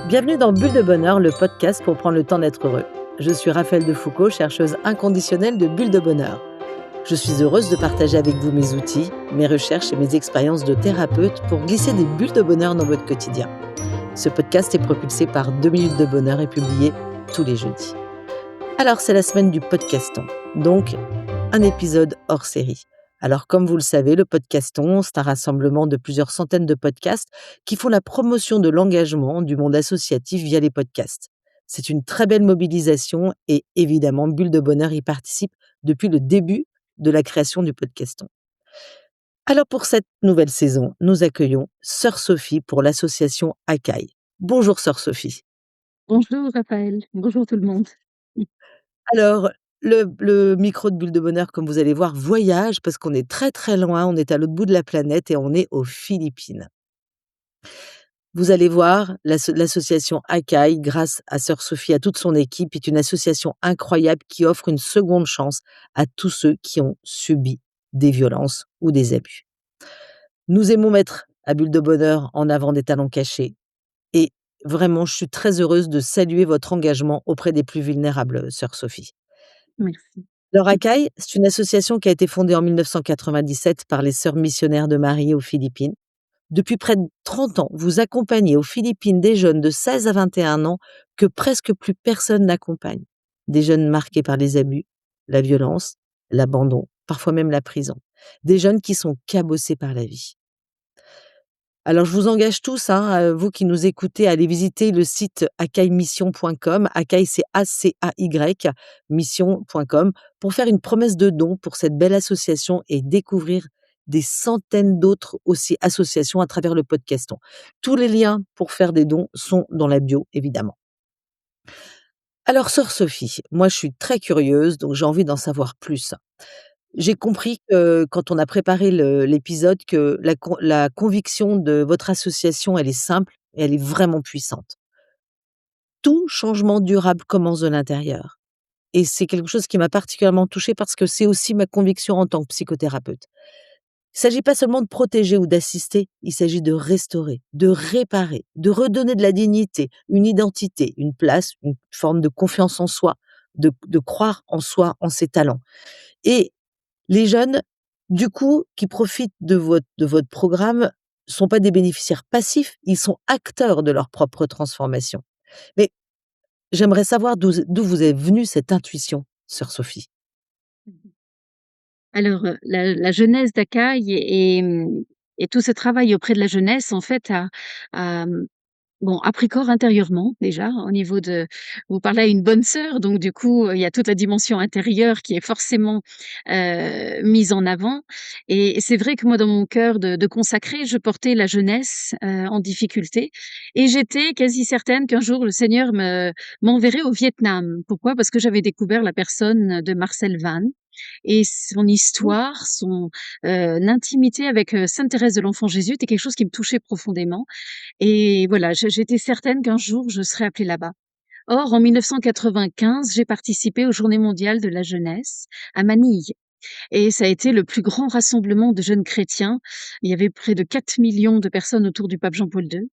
Bienvenue dans Bulle de Bonheur, le podcast pour prendre le temps d'être heureux. Je suis Raphaël Defoucault, chercheuse inconditionnelle de Bulle de Bonheur. Je suis heureuse de partager avec vous mes outils, mes recherches et mes expériences de thérapeute pour glisser des bulles de bonheur dans votre quotidien. Ce podcast est propulsé par 2 minutes de bonheur et publié tous les jeudis. Alors, c'est la semaine du podcaston, donc un épisode hors série. Alors, comme vous le savez, le podcaston, c'est un rassemblement de plusieurs centaines de podcasts qui font la promotion de l'engagement du monde associatif via les podcasts. C'est une très belle mobilisation et évidemment, Bulle de Bonheur y participe depuis le début de la création du podcaston. Alors, pour cette nouvelle saison, nous accueillons Sœur Sophie pour l'association Akai. Bonjour Sœur Sophie. Bonjour Raphaël, bonjour tout le monde. Alors, le micro de Bulle de Bonheur, comme vous allez voir, voyage parce qu'on est très, très loin, on est à l'autre bout de la planète et on est aux Philippines. Vous allez voir, l'association Akai, grâce à Sœur Sophie, à toute son équipe, est une association incroyable qui offre une seconde chance à tous ceux qui ont subi des violences ou des abus. Nous aimons mettre à Bulle de Bonheur en avant des talents cachés et vraiment, je suis très heureuse de saluer votre engagement auprès des plus vulnérables, Sœur Sophie. Merci. Alors Akai, c'est une association qui a été fondée en 1997 par les Sœurs missionnaires de Marie aux Philippines. Depuis près de 30 ans, vous accompagnez aux Philippines des jeunes de 16 à 21 ans que presque plus personne n'accompagne. Des jeunes marqués par les abus, la violence, l'abandon, parfois même la prison. Des jeunes qui sont cabossés par la vie. Alors je vous engage tous, vous qui nous écoutez, à aller visiter le site akaimission.com. Akai, c'est A-C-A-Y, mission.com, pour faire une promesse de don pour cette belle association et découvrir des centaines d'autres aussi associations à travers le podcaston. Tous les liens pour faire des dons sont dans la bio, évidemment. Alors, sœur Sophie, moi je suis très curieuse, donc j'ai envie d'en savoir plus. J'ai compris que quand on a préparé l'épisode que la conviction de votre association, elle est simple et elle est vraiment puissante. Tout changement durable commence de l'intérieur et c'est quelque chose qui m'a particulièrement touchée parce que c'est aussi ma conviction en tant que psychothérapeute. Il s'agit pas seulement de protéger ou d'assister, il s'agit de restaurer, de réparer, de redonner de la dignité, une identité, une place, une forme de confiance en soi, de croire en soi, en ses talents. Et les jeunes, du coup, qui profitent de votre programme, sont pas des bénéficiaires passifs, ils sont acteurs de leur propre transformation. Mais j'aimerais savoir d'où vous est venue cette intuition, sœur Sophie? Alors, la jeunesse d'Akai et tout ce travail auprès de la jeunesse en fait a, bon, a pris corps intérieurement déjà au niveau de vous parlez à une bonne sœur, donc du coup, il y a toute la dimension intérieure qui est forcément, mise en avant et c'est vrai que moi dans mon cœur de consacré, je portais la jeunesse, en difficulté et j'étais quasi certaine qu'un jour le Seigneur m'enverrait au Vietnam. Pourquoi? Parce que j'avais découvert la personne de Marcel Van et son histoire, son, intimité avec, Sainte Thérèse de l'Enfant Jésus était quelque chose qui me touchait profondément et voilà, j'étais certaine qu'un jour je serais appelée là-bas. Or, en 1995, j'ai participé aux Journées mondiales de la jeunesse à Manille et ça a été le plus grand rassemblement de jeunes chrétiens. Il y avait près de 4 millions de personnes autour du pape Jean-Paul II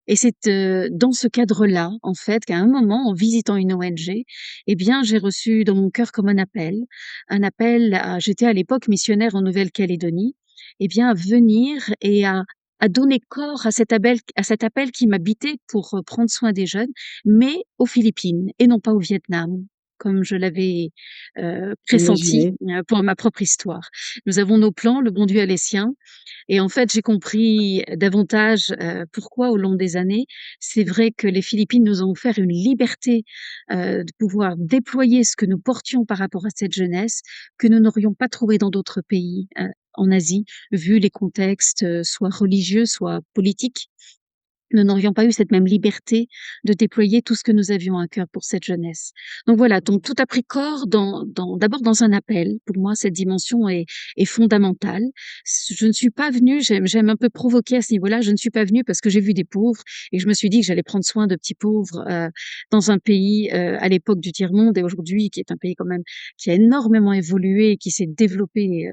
et c'est, dans ce cadre-là, en fait, qu'à un moment, en visitant une ONG, eh bien, j'ai reçu dans mon cœur comme un appel à j'étais à l'époque missionnaire en Nouvelle-Calédonie, eh bien, à venir et à donner corps à cet appel qui m'habitait pour, prendre soin des jeunes, mais aux Philippines et non pas au Vietnam, comme je l'avais, pressenti, Imaginez. pour ma propre histoire. Nous avons nos plans, le bon Dieu a les siens et en fait, j'ai compris davantage, pourquoi au long des années, c'est vrai que les Philippines nous ont offert une liberté, de pouvoir déployer ce que nous portions par rapport à cette jeunesse, que nous n'aurions pas trouvé dans d'autres pays, en Asie, vu les contextes, soit religieux, soit politiques. Nous n'aurions pas eu cette même liberté de déployer tout ce que nous avions à cœur pour cette jeunesse. Donc voilà, donc tout a pris corps d'abord dans un appel. Pour moi, cette dimension est fondamentale. Je ne suis pas venue, j'aime un peu provoquer à ce niveau-là, je ne suis pas venue parce que j'ai vu des pauvres et je me suis dit que j'allais prendre soin de petits pauvres, dans un pays, à l'époque du tiers-monde et aujourd'hui qui est un pays quand même qui a énormément évolué et qui s'est développé,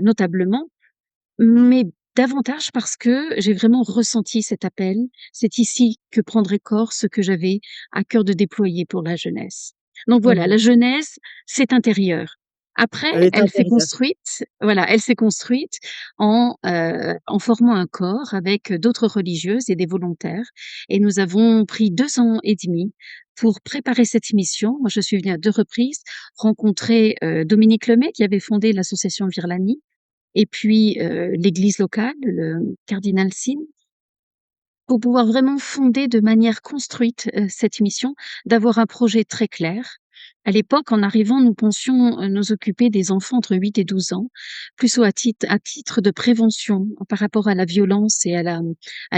notablement. Mais davantage parce que j'ai vraiment ressenti cet appel. C'est ici que prendrait corps ce que j'avais à cœur de déployer pour la jeunesse. Donc voilà, Mmh. la jeunesse, c'est intérieur. Après, Elle est elle s'est intérieure. construite, voilà, elle s'est construite en formant un corps avec d'autres religieuses et des volontaires. Et nous avons pris 2 ans et demi pour préparer cette mission. Moi, je suis venue à 2 reprises rencontrer, Dominique Lemay qui avait fondé l'association Virlani et puis, l'église locale, le cardinal Sin, pour pouvoir vraiment fonder de manière construite, cette mission, d'avoir un projet très clair. À l'époque, en arrivant, nous pensions, nous occuper des enfants entre 8 et 12 ans, plus au à titre de prévention par rapport à la violence et à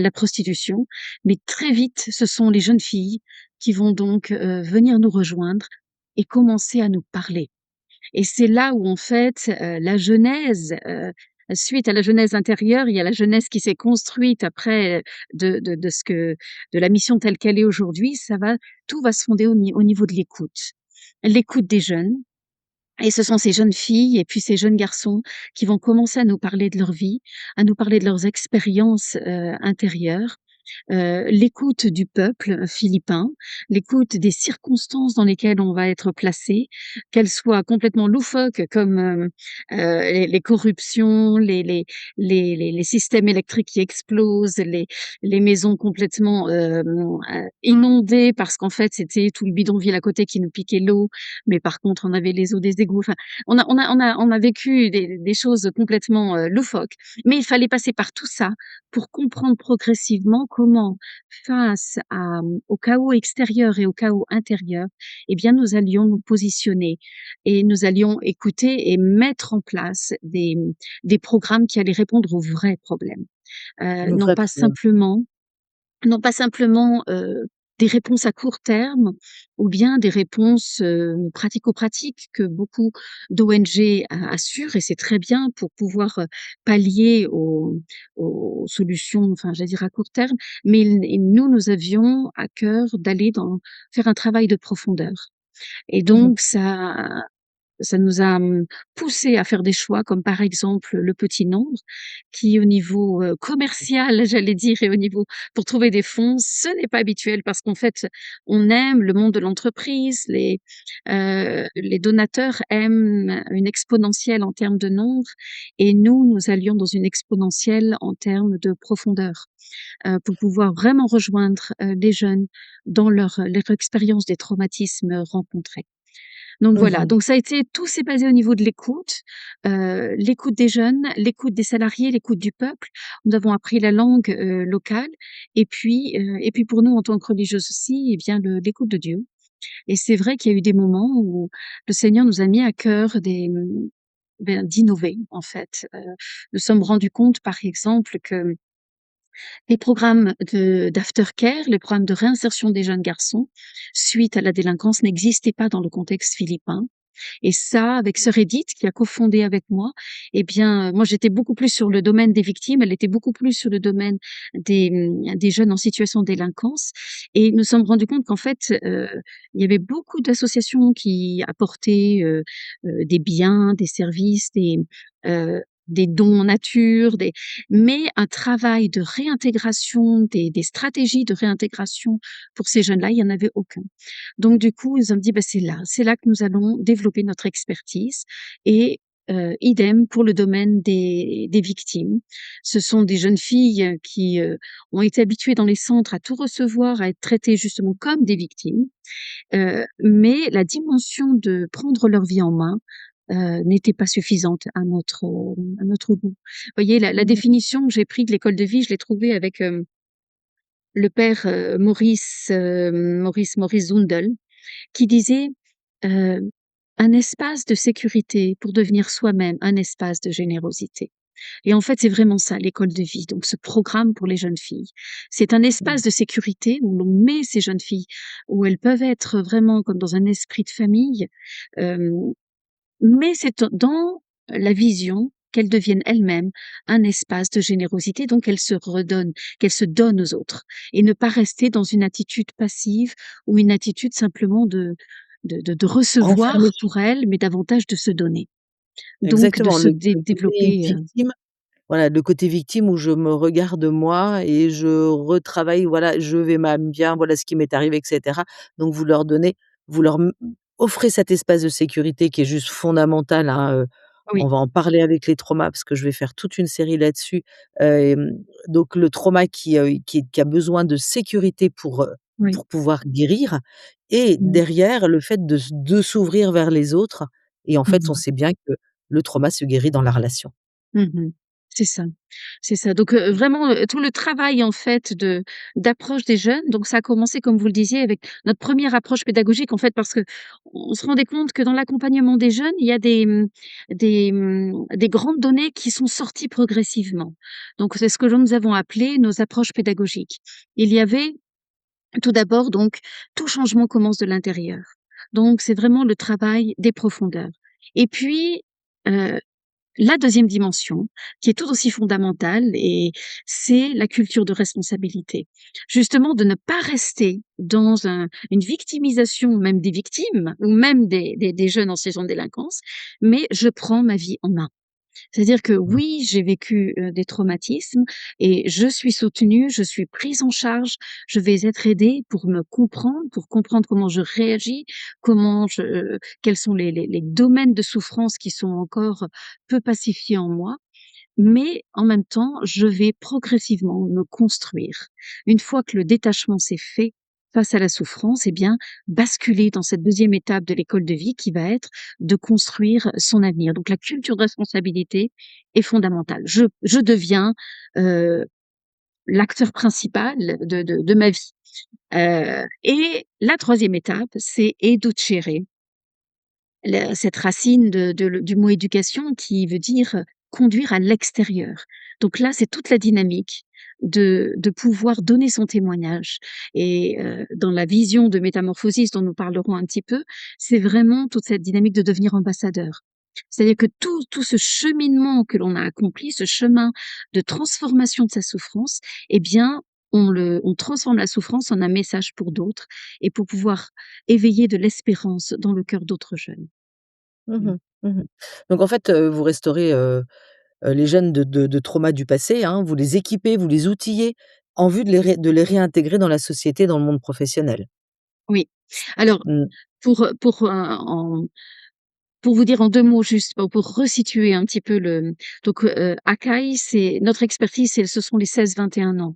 la prostitution. Mais très vite, ce sont les jeunes filles qui vont donc, venir nous rejoindre et commencer à nous parler. Et c'est là où en fait, la genèse, suite à la genèse intérieure, il y a la genèse qui s'est construite après, de ce que de la mission telle qu'elle est aujourd'hui, tout va se fonder au niveau de l'écoute. L'écoute des jeunes et ce sont ces jeunes filles et puis ces jeunes garçons qui vont commencer à nous parler de leur vie, à nous parler de leurs expériences, intérieures, l'écoute du peuple philippin, l'écoute des circonstances dans lesquelles on va être placé, qu'elles soient complètement loufoques comme, les corruptions, les systèmes électriques qui explosent, les maisons complètement, inondées parce qu'en fait, c'était tout le bidonville à côté qui nous piquait l'eau, mais par contre, on avait les eaux des égouts. Enfin, on a vécu des choses complètement, loufoques, mais il fallait passer par tout ça pour comprendre progressivement comment, face au chaos extérieur et au chaos intérieur, eh bien, nous allions nous positionner et nous allions écouter et mettre en place des programmes qui allaient répondre aux vrais problèmes. Le Non vrai pas problème. simplement non pas simplement, des réponses à court terme ou bien des réponses, pratico-pratiques que beaucoup d'ONG assurent et c'est très bien pour pouvoir, pallier aux solutions, enfin, j'allais dire à court terme, mais nous, nous avions à cœur d'aller faire un travail de profondeur et Mmh. donc ça nous a, poussés à faire des choix comme par exemple le petit nombre qui au niveau, commercial j'allais dire et au niveau pour trouver des fonds, ce n'est pas habituel parce qu'en fait, on aime le monde de l'entreprise, les donateurs aiment une exponentielle en termes de nombre et nous allions dans une exponentielle en termes de profondeur, pour pouvoir vraiment rejoindre, les jeunes dans leur expérience des traumatismes rencontrés. Donc voilà, Mmh. donc ça a été tout s'est basé au niveau de l'écoute des jeunes, l'écoute des salariés, l'écoute du peuple. Nous avons appris la langue, locale et puis pour nous en tant que religieuses aussi, eh bien l'écoute de Dieu et c'est vrai qu'il y a eu des moments où le Seigneur nous a mis à cœur d'innover en fait. Nous sommes rendus compte par exemple que les programmes d'aftercare, les programmes de réinsertion des jeunes garçons suite à la délinquance n'existaient pas dans le contexte philippin. Et ça, avec sœur Edith qui a cofondé avec moi, eh bien, moi j'étais beaucoup plus sur le domaine des victimes, elle était beaucoup plus sur le domaine des jeunes en situation de délinquance. Et nous sommes rendus compte qu'en fait, il y avait beaucoup d'associations qui apportaient des biens, des services, des dons en nature, mais un travail de réintégration, des stratégies de réintégration pour ces jeunes-là, il y en avait aucun. Donc du coup, ils ont dit: «Bah, c'est là que nous allons développer notre expertise» et idem pour le domaine des victimes. Ce sont des jeunes filles, qui, ont été habituées dans les centres à tout recevoir, à être traitées justement comme des victimes, mais la dimension de prendre leur vie en main, n'était pas suffisante à notre goût. Vous voyez, la Mmh. définition que j'ai pris de l'école de vie, je l'ai trouvée avec, le père, Maurice Zundel qui disait, heu: «Un espace de sécurité pour devenir soi-même un espace de générosité» et en fait, c'est vraiment ça l'école de vie, donc ce programme pour les jeunes filles. C'est un Mmh. espace de sécurité où l'on met ces jeunes filles, où elles peuvent être vraiment comme dans un esprit de famille, hem, mais c'est dans la vision qu'elles deviennent elles-mêmes un espace de générosité, donc qu'elles se donnent aux autres et ne pas rester dans une attitude passive ou une attitude simplement de Renfermé. recevoir pour elles, mais davantage de se donner. Donc de Exactement, se le côté développer, victime. voilà, le côté victime où je me regarde moi et je retravaille, voilà, je vais ma bien, voilà ce qui m'est arrivé et cetera. Donc vous leur offrez cet espace de sécurité qui est juste fondamental, hein, Oui, on va en parler avec les traumas parce que je vais faire toute une série là-dessus. Hem, donc le trauma qui a besoin de sécurité oui. pour pouvoir guérir et Mmh. derrière le fait de s'ouvrir vers les autres et en Mmh fait, on mh. sait bien que le trauma se guérit dans la relation. Mmh. C'est ça, c'est ça. Donc vraiment, tout le travail en fait de d'approche des jeunes, donc ça a commencé comme vous le disiez avec notre première approche pédagogique en fait parce qu'on se rendait compte que dans l'accompagnement des jeunes, il y a des grandes données qui sont sorties progressivement. Donc c'est ce que nous avons appelé nos approches pédagogiques. Il y avait tout d'abord donc, tout changement commence de l'intérieur. Donc c'est vraiment le travail des profondeurs et puis, heu la deuxième dimension, qui est tout aussi fondamentale et c'est la culture de responsabilité. Justement, de ne pas rester dans une victimisation même des victimes ou même des jeunes en situation de délinquance, mais je prends ma vie en main. C'est-à-dire que Mmh. oui, j'ai vécu, des traumatismes et je suis soutenue, je suis prise en charge, je vais être aidée pour comprendre comment je réagis, quels sont les domaines de souffrance qui sont encore peu pacifiés en moi. Mais en même temps, je vais progressivement me construire. Une fois que le détachement s'est fait face à la souffrance, eh bien, basculer dans cette deuxième étape de l'école de vie qui va être de construire son avenir. Donc la culture de responsabilité est fondamentale. Je deviens, heu, l'acteur principal de ma vie. Et la troisième étape, c'est educere. Cette racine du mot éducation qui veut dire, conduire à l'extérieur. Donc là, c'est toute la dynamique de pouvoir donner son témoignage et dans la vision de métamorphosis dont nous parlerons un petit peu, c'est vraiment toute cette dynamique de devenir ambassadeur. C'est-à-dire que tout ce cheminement que l'on a accompli, ce chemin de transformation de sa souffrance, eh bien, on transforme la souffrance en un message pour d'autres et pour pouvoir éveiller de l'espérance dans le cœur d'autres jeunes. Mmh. Mmh mh. Mmh. Donc en fait, vous restaurez, les jeunes de traumas du passé, hein, vous les équipez, vous les outillez en vue de les réintégrer dans la société, dans le monde professionnel. Oui. Alors Mmh. pour vous dire en 2 mots juste, pour resituer un petit peu donc Akai, c'est notre expertise, ce sont les 16-21 ans.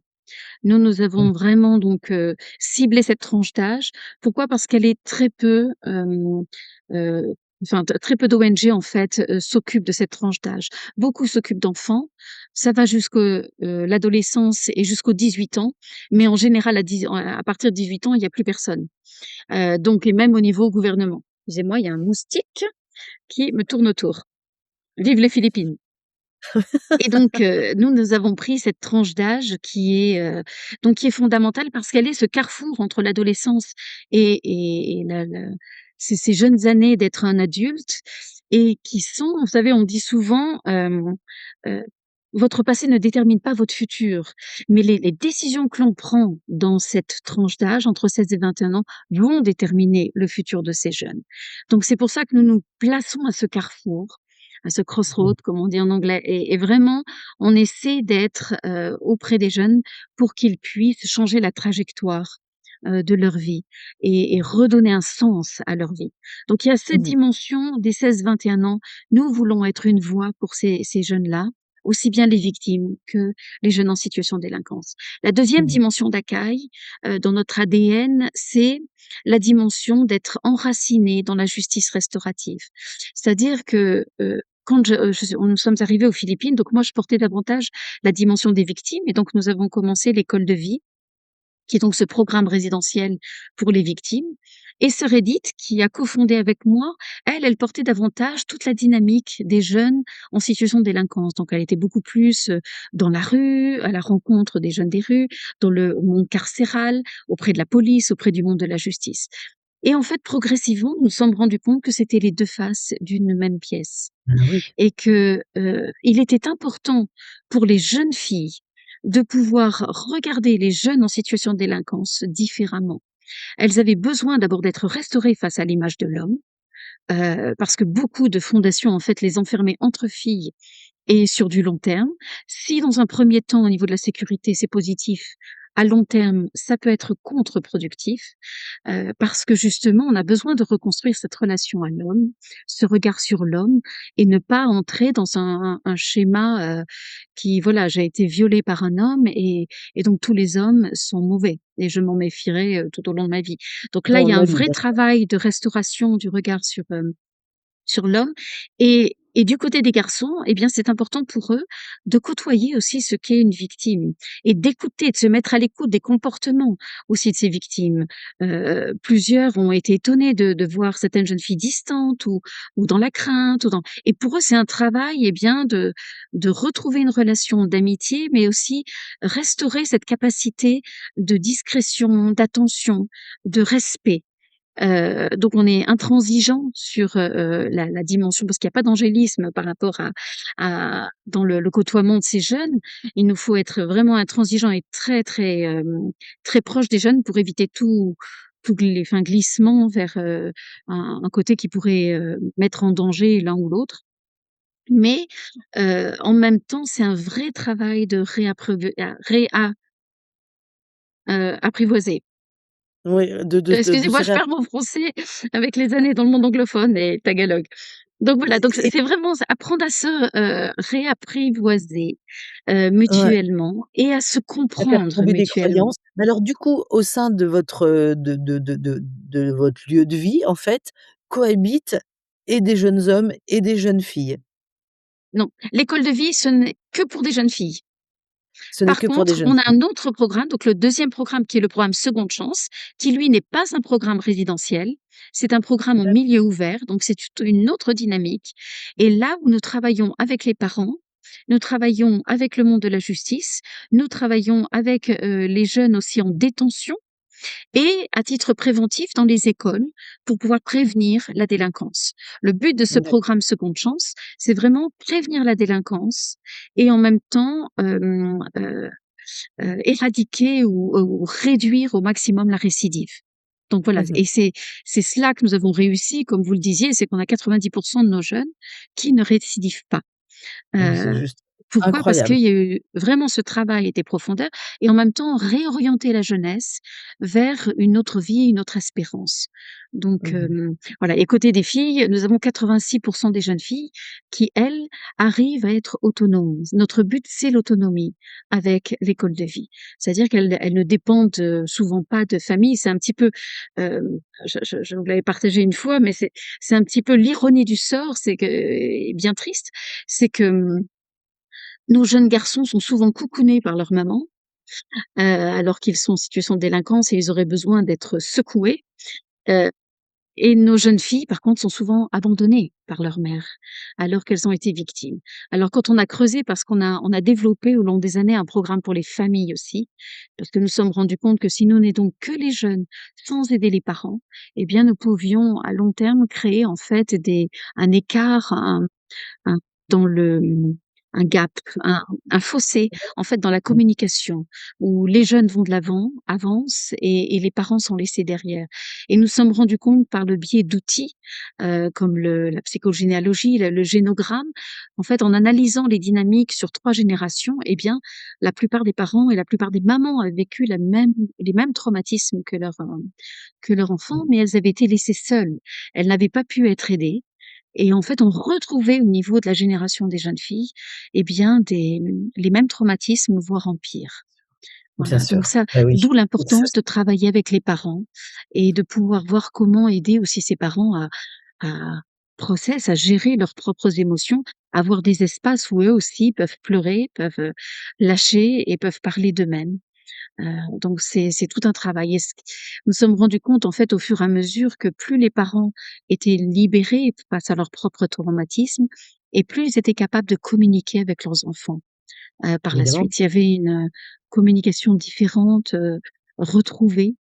Nous Mmh. avons vraiment donc ciblé cette tranche d'âge. Pourquoi? Parce qu'elle est très peu, heu, enfin très peu d'ONG en fait, s'occupent de cette tranche d'âge. Beaucoup s'occupent d'enfants, ça va jusque, l'adolescence et jusqu'aux 18 ans, mais en général à partir de 18 ans, il y a plus personne. Donc et même au niveau gouvernement. Excusez-moi, il y a un moustique qui me tourne autour. Vive les Philippines! Et donc, nous avons pris cette tranche d'âge qui est fondamentale parce qu'elle est ce carrefour entre l'adolescence et la ces jeunes années d'être un adulte et qui sont vous savez, on dit souvent, heu: «Votre passé ne détermine pas votre futur», mais les décisions que l'on prend dans cette tranche d'âge, entre 16 et 21 ans, vont déterminer le futur de ces jeunes. Donc c'est pour ça que nous nous plaçons à ce carrefour, à ce Mmh. crossroad comme on dit en anglais et vraiment on essaie d'être, auprès des jeunes pour qu'ils puissent changer la trajectoire, de leur vie et redonner un sens à leur vie. Donc il y a cette Mmh. dimension des 16-21 ans. Nous voulons être une voix pour ces jeunes-là, aussi bien les victimes que les jeunes en situation de délinquance. La deuxième Mmh. dimension d'Akai, dans notre ADN, c'est la dimension d'être enraciné dans la justice restaurative. C'est-à-dire que, quand nous sommes arrivés aux Philippines, donc moi je portais davantage la dimension des victimes et donc nous avons commencé l'école de vie, qui est donc ce programme résidentiel pour les victimes et sœur Edith, qui a cofondé avec moi, elle portait davantage toute la dynamique des jeunes en situation de délinquance. Donc elle était beaucoup plus, dans la rue, à la rencontre des jeunes des rues, dans le monde carcéral, auprès de la police, auprès du monde de la justice. Et en fait, progressivement, nous nous sommes rendus compte que c'était les 2 faces d'une même pièce Ah oui. et que, il était important pour les jeunes filles de pouvoir regarder les jeunes en situation de délinquance différemment. Elles avaient besoin d'abord d'être restaurées face à l'image de l'homme, parce que beaucoup de fondations, en fait, les enfermaient entre filles et sur du long terme. Si dans un premier temps, au niveau de la sécurité, c'est positif, à long terme, ça peut être contre-productif, parce que justement, on a besoin de reconstruire cette relation à l'homme, ce regard sur l'homme et ne pas entrer dans un schéma, qui voilà, j'ai été violée par un homme et donc tous les hommes sont mauvais et je m'en méfierai, tout au long de ma vie. Donc là, Dans il y a un ma vie, vrai bien sûr. travail de restauration du regard sur l'homme et du côté des garçons, eh bien, c'est important pour eux de côtoyer aussi ce qu'est une victime et d'écouter, de se mettre à l'écoute des comportements aussi de ces victimes. Plusieurs ont été étonnés de voir certaines jeunes filles distantes ou dans la crainte ou dans et pour eux, c'est un travail, eh bien, de retrouver une relation d'amitié, mais aussi restaurer cette capacité de discrétion, d'attention, de respect. Donc on est intransigeant sur, la dimension parce qu'il y a pas d'angélisme par rapport à dans le côtoiement de ces jeunes. Il nous faut être vraiment intransigeant et très, très, très proche des jeunes pour éviter tout glissement vers, un côté qui pourrait, mettre en danger l'un ou l'autre. Mais, en même temps, c'est un vrai travail de apprivoiser. Oui, de Excusez-moi, se je perds mon français avec les années dans le monde anglophone et tagalog. Donc voilà, donc c'est et c'est vraiment apprendre à se, réapprivoiser, ouais, mutuellement et à se à faire comprendre tomber des mutuellement. croyances. Mais alors du coup, au sein de votre, de votre lieu de vie, en fait, cohabitent et des jeunes hommes et des jeunes filles? Non, l'école de vie, ce n'est que pour des jeunes filles. Ce n'est Par que pour des contre, jeunes on a filles? un autre programme, donc le deuxième programme qui est le programme Seconde Chance, qui lui n'est pas un programme résidentiel. C'est un programme en milieu ouvert, donc c'est toute une autre dynamique. Et là où nous travaillons avec les parents, nous travaillons avec le monde de la justice, nous travaillons avec les jeunes aussi en détention et à titre préventif dans les écoles pour pouvoir prévenir la délinquance. Le but de ce D'accord. programme Seconde Chance, c'est vraiment prévenir la délinquance et en même temps éradiquer ou réduire au maximum la récidive. Donc voilà Mmh. et c'est cela que nous avons réussi, comme vous le disiez, c'est qu'on a 90 de nos jeunes qui ne récidivent pas. Mais c'est Heu, juste Pourquoi? Parce incroyable. qu'il y a eu vraiment ce travail et des profondeurs et en même temps réorienter la jeunesse vers une autre vie, une autre espérance. Donc Mmh. voilà et côté des filles, nous avons 86 des jeunes filles qui, elles, arrivent à être autonomes. Notre but, c'est l'autonomie avec l'école de vie. C'est-à-dire qu'elles ne dépendent, souvent pas de famille. C'est un petit peu, je vous l'avais partagé une fois, mais c'est un petit peu l'ironie du sort, c'est que et bien triste, c'est que, nos jeunes garçons sont souvent coucounés par leur maman, alors qu'ils sont en situation de délinquance et ils auraient besoin d'être secoués, heu et nos jeunes filles, par contre, sont souvent abandonnées par leur mère, alors qu'elles ont été victimes. Alors quand on a creusé, parce qu'on a développé au long des années un programme pour les familles aussi, parce que nous sommes rendus compte que si nous n'aidons que les jeunes sans aider les parents, eh bien nous pouvions à long terme créer en fait un écart, un dans le, un gap, un fossé, en fait, dans la Mmh. communication, où les jeunes vont de l'avant, avancent et les parents sont laissés derrière. Et nous sommes rendus compte par le biais d'outils, comme la psychogénéalogie, le génogramme, en fait, en analysant les dynamiques sur 3 générations, eh bien, la plupart des parents et la plupart des mamans avaient vécu les mêmes traumatismes que leur enfant, mais elles avaient été laissées seules. Elles n'avaient pas pu être aidées et en fait, on retrouvait au niveau de la génération des jeunes filles, eh bien les mêmes traumatismes, voire en pire. Bien Voilà, donc sûr. ça Bah oui. d'où Ça l'importance de travailler avec les parents et de pouvoir voir comment aider aussi ces parents à à gérer leurs propres émotions, avoir des espaces où eux aussi peuvent pleurer, peuvent, lâcher et peuvent parler d'eux-mêmes. Donc c'est tout un travail et ce nous sommes rendus compte, en fait, au fur et à mesure que plus les parents étaient libérés face à leur propre traumatisme et plus ils étaient capables de communiquer avec leurs enfants, par la évidemment. suite. Il y avait une, communication différente, retrouvée,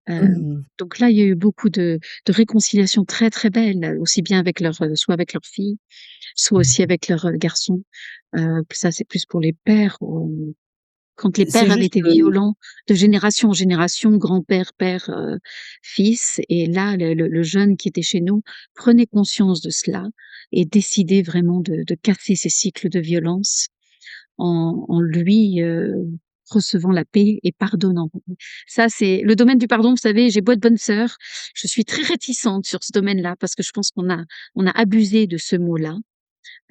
Mmh. donc là, il y a eu beaucoup de réconciliations très, très belles, aussi bien avec soit avec leurs filles, soit aussi Mmh. avec leurs, garçons. Ça, c'est plus pour les pères, Quand les c'est pères avaient juste été que violents de génération en génération, grand-père, père, fils et là, le jeune qui était chez nous prenait conscience de cela et décidait vraiment de casser ces cycles de violence en lui, recevant la paix et pardonnant. Ça, c'est le domaine du pardon, vous savez, j'ai beau être bonne sœur, je suis très réticente sur ce domaine-là parce que je pense qu'on a abusé de ce mot-là.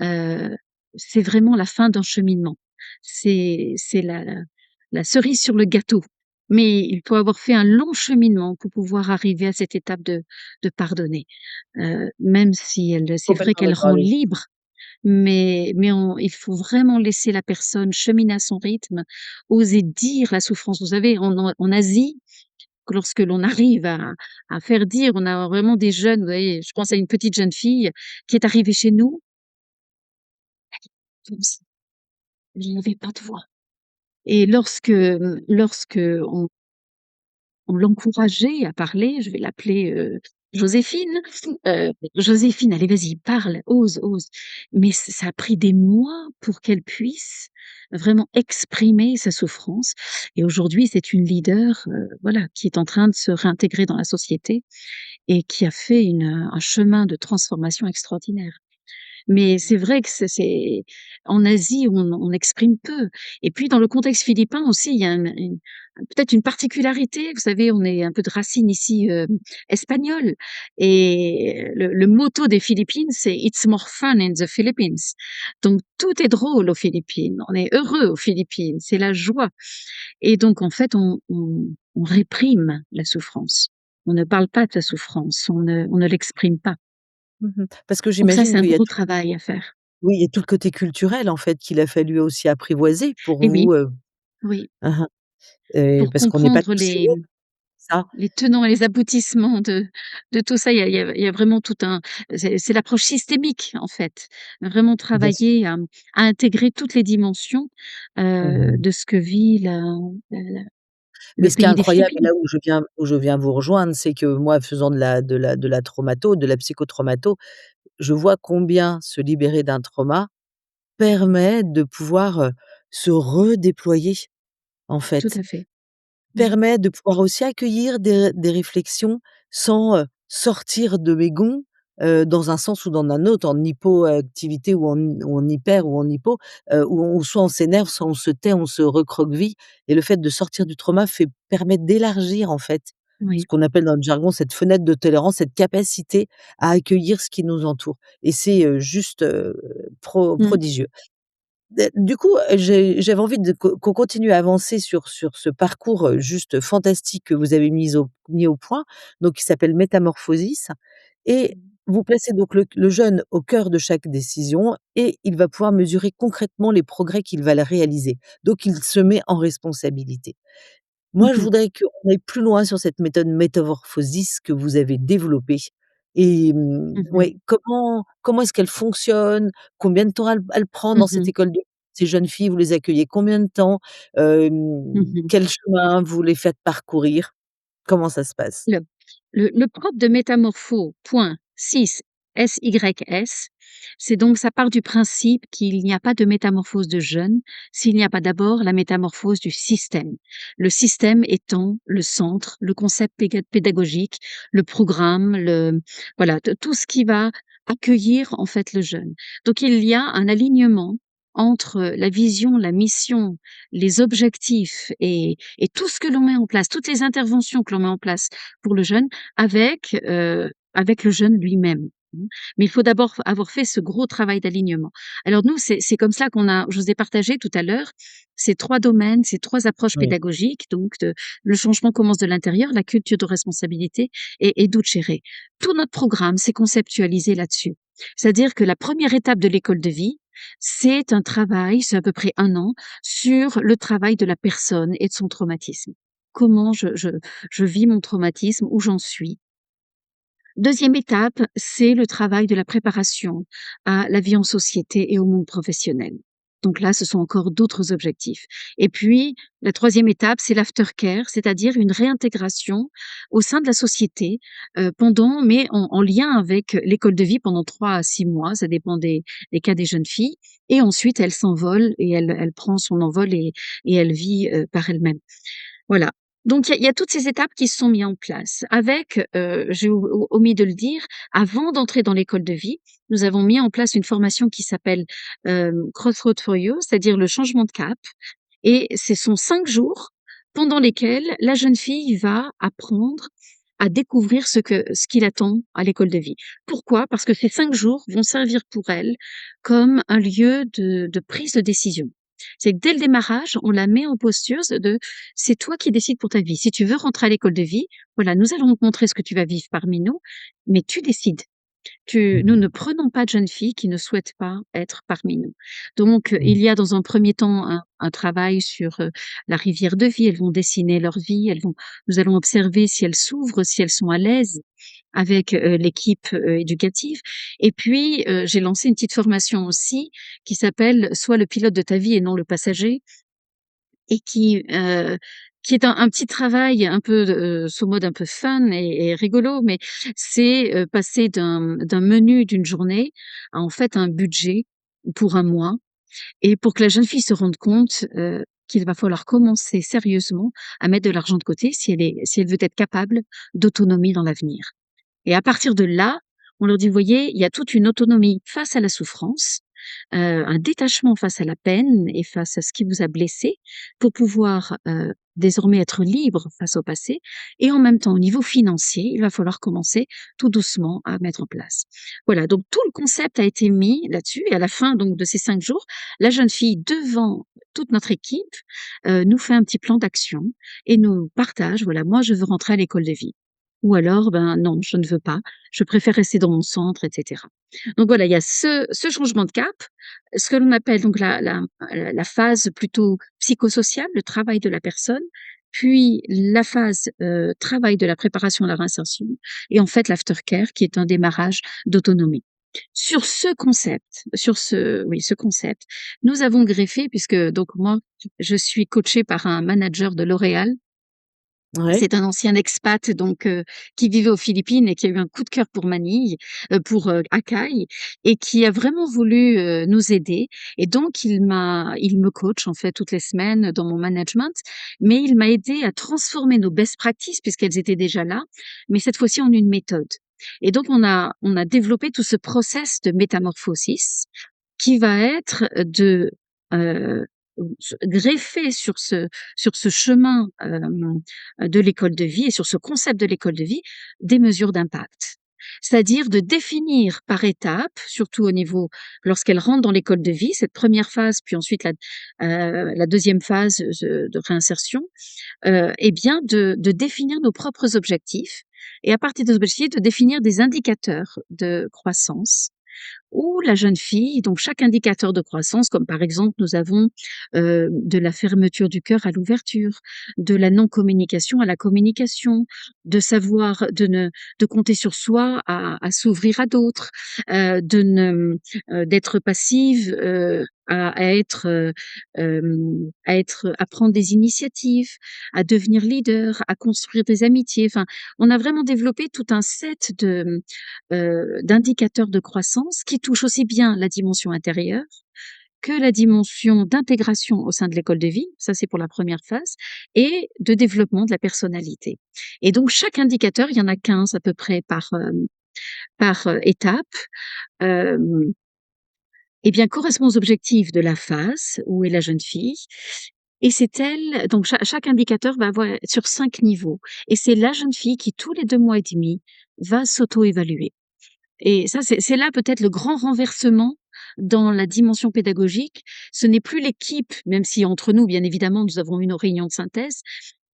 Heu, c'est vraiment la fin d'un cheminement. C'est la cerise sur le gâteau. Mais il faut avoir fait un long cheminement pour pouvoir arriver à cette étape de pardonner. Même si elle c'est vrai complètement qu'elle d'accord rend avec vous. libre, mais on il faut vraiment laisser la personne cheminer à son rythme, oser dire la souffrance. Vous savez, en Asie, lorsque l'on arrive à faire dire, on a vraiment des jeunes, vous voyez, je pense à une petite jeune fille qui est arrivée chez nous, comme ça, elle n'avait pas de voix et lorsque on l'encourageait à parler, je vais l'appeler, Joséphine, «Joséphine, allez vas-y, parle, ose, ose». Mais ça a pris des mois pour qu'elle puisse vraiment exprimer sa souffrance et aujourd'hui, c'est une leader, voilà, qui est en train de se réintégrer dans la société et qui a fait un chemin de transformation extraordinaire. Mais c'est vrai que c'est en Asie, on exprime peu et puis dans le contexte philippin aussi, il y a une peut-être une particularité. Vous savez, on est un peu de racines ici, espagnoles et le motto des Philippines, c'est «It's more fun in the Philippines». Donc tout est drôle aux Philippines, on est heureux aux Philippines, c'est la joie et donc en fait, on réprime la souffrance. On ne parle pas de sa souffrance, on ne l'exprime pas. Mmh. Parce que Donc ça, j'imagine c'est un qu'il y a gros tout travail à faire. oui, il y a tout le côté culturel, en fait, qu'il a fallu aussi apprivoiser pour Et oui, vous, oui, hein, hein, pour parce qu'on n'est pas comprendre tous les mêmes, ça. les tenants et les aboutissements de tout ça, il y a vraiment tout un c'est l'approche systémique, en fait. Vraiment Bien sûr. travailler à intégrer toutes les dimensions, Mmh. de ce que vit la la Mais le ce qui est pays des incroyable et Philippines. là où je viens vous rejoindre, c'est que moi, faisant de la traumato, de la psychotraumato, je vois combien se libérer d'un trauma permet de pouvoir, se redéployer, en Tout fait. à fait. Mmh. Permet de pouvoir aussi accueillir des réflexions sans, sortir de mes gonds, dans un sens ou dans un autre, en hypoactivité ou en hyper ou en hypo, où soit on s'énerve, soit on se tait, on se recroqueville et le fait de sortir du trauma permet d'élargir, en fait, ce Oui. qu'on appelle dans le jargon cette fenêtre de tolérance, cette capacité à accueillir ce qui nous entoure et c'est, juste, Mmh. prodigieux. Du coup, j'avais envie de qu'on continue à avancer sur ce parcours, juste fantastique que vous avez mis au point, donc qui s'appelle Métamorphosis et vous placez donc le jeune au cœur de chaque décision et il va pouvoir mesurer concrètement les progrès qu'il va réaliser. Donc il se met en responsabilité. Mmh Moi, je mh. voudrais qu'on aille plus loin sur cette méthode Métamorphosis que vous avez développée et Mmh mh. ouais, comment est-ce qu'elle fonctionne? Combien de temps elle prend dans Mmh cette mh. école de ces jeunes filles? Vous les accueillez combien de temps? Mmh mh. Quel chemin vous les faites parcourir? Comment ça se passe? Le le propre de Métamorpho, point, 6, SYS, c'est donc ça part du principe qu'il n'y a pas de métamorphose de jeune, s'il n'y a pas d'abord la métamorphose du système. Le système étant le centre, le concept pédagogique, le programme, voilà, tout ce qui va accueillir en fait le jeune. Donc il y a un alignement entre la vision, la mission, les objectifs et tout ce que l'on met en place, toutes les interventions que l'on met en place pour le jeune avec le jeune lui-même. Mmh. Mais il faut d'abord avoir fait ce gros travail d'alignement. Alors nous, c'est comme ça je vous ai partagé tout à l'heure ces 3 domaines, ces 3 approches Oui. pédagogiques, donc le changement commence de l'intérieur, la culture de responsabilité et Ducere. Tout notre programme s'est conceptualisé là-dessus. C'est-à-dire que la première étape de l'école de vie, c'est un travail, c'est à peu près 1 an, sur le travail de la personne et de son traumatisme. Comment je vis mon traumatisme, où j'en suis. Deuxième étape, c'est le travail de la préparation à la vie en société et au monde professionnel. Donc là, ce sont encore d'autres objectifs. Et puis, la troisième étape, c'est l'aftercare, c'est-à-dire une réintégration au sein de la société pendant, mais en lien avec l'école de vie pendant 3 à 6 mois, ça dépend des cas des jeunes filles. Et ensuite, elle s'envole et elle prend son envol et elle vit par elle-même. Voilà. Donc il y a toutes ces étapes qui se sont mis en place avec, j'ai omis de le dire, avant d'entrer dans l'école de vie, nous avons mis en place une formation qui s'appelle, Crossroad for You, c'est-à-dire le changement de cap et ce sont 5 jours pendant lesquels la jeune fille va apprendre à découvrir ce qui l'attend à l'école de vie. Pourquoi? Parce que ces 5 jours vont servir pour elle comme un lieu de prise de décision. C'est que dès le démarrage, on la met en posture de c'est toi qui décides pour ta vie. Si tu veux rentrer à l'école de vie, voilà, nous allons te montrer ce que tu vas vivre parmi nous, mais tu décides. Nous ne prenons pas de jeunes filles qui ne souhaitent pas être parmi nous. Donc, il y a dans un premier temps un travail sur la rivière de vie. Elles vont dessiner leur vie. Nous allons observer si elles s'ouvrent, si elles sont à l'aise avec l'équipe éducative. Et puis, j'ai lancé une petite formation aussi qui s'appelle Sois le pilote de ta vie et non le passager et qui est un petit travail un peu, sous mode un peu fun et rigolo, mais c'est, passer d'un menu d'une journée à, en fait, un budget pour un mois et pour que la jeune fille se rende compte, qu'il va falloir commencer sérieusement à mettre de l'argent de côté si elle veut être capable d'autonomie dans l'avenir. Et à partir de là, on leur dit: «Vous voyez, il y a toute une autonomie face à la souffrance, un détachement face à la peine et face à ce qui vous a blessé pour pouvoir, désormais être libre face au passé et en même temps au niveau financier, il va falloir commencer tout doucement à mettre en place». Voilà, donc tout le concept a été mis là-dessus et à la fin donc de ces 5 jours, la jeune fille devant toute notre équipe, nous fait un petit plan d'action et nous partage: «Voilà, moi je veux rentrer à l'école de vie». Ou alors, ben non, je ne veux pas, je préfère rester dans mon centre et cetera. Donc voilà, il y a ce changement de cap, ce que l'on appelle donc la phase plutôt psychosociale, le travail de la personne, puis la phase, travail de la préparation à la réinsertion et en fait l'aftercare qui est un démarrage d'autonomie. Sur ce concept, nous avons greffé puisque donc moi, je suis coachée par un manager de L'Oréal. Ouais. C'est un ancien expat donc qui vivait aux Philippines et qui a eu un coup de cœur pour Manille, pour, Akai et qui a vraiment voulu, nous aider et donc il me coach en fait toutes les semaines dans mon management, mais il m'a aidé à transformer nos best practices puisqu'elles étaient déjà là, mais cette fois-ci en une méthode et donc on a développé tout ce process de métamorphosis qui va être de, heu, se greffer sur ce chemin, de l'école de vie et sur ce concept de l'école de vie, des mesures d'impact. C'est-à-dire de définir par étapes, surtout au niveau lorsqu'elle rentre dans l'école de vie, cette première phase, puis ensuite la 2e phase, de réinsertion, et bien de définir nos propres objectifs et à partir des objectifs, de définir des indicateurs de croissance ou la jeune fille, donc chaque indicateur de croissance, comme par exemple nous avons de la fermeture du cœur à l'ouverture, de la non-communication à la communication, de savoir de compter sur soi à s'ouvrir à d'autres, de ne d'être passive à prendre des initiatives, à devenir leader, à construire des amitiés. Enfin, on a vraiment développé tout un set d'indicateurs de croissance qui touchent aussi bien la dimension intérieure que la dimension d'intégration au sein de l'école de vie, ça c'est pour la première phase, et de développement de la personnalité. Et donc chaque indicateur, il y en a 15 à peu près par étape, hem, et bien correspond aux objectifs de la phase où est la jeune fille et c'est elle donc chaque indicateur va avoir sur 5 niveaux et c'est la jeune fille qui tous les 2 mois et demi va s'auto-évaluer. Et ça, c'est là peut-être le grand renversement dans la dimension pédagogique. Ce n'est plus l'équipe, même si entre nous, bien évidemment, nous avons eu nos réunions de synthèse,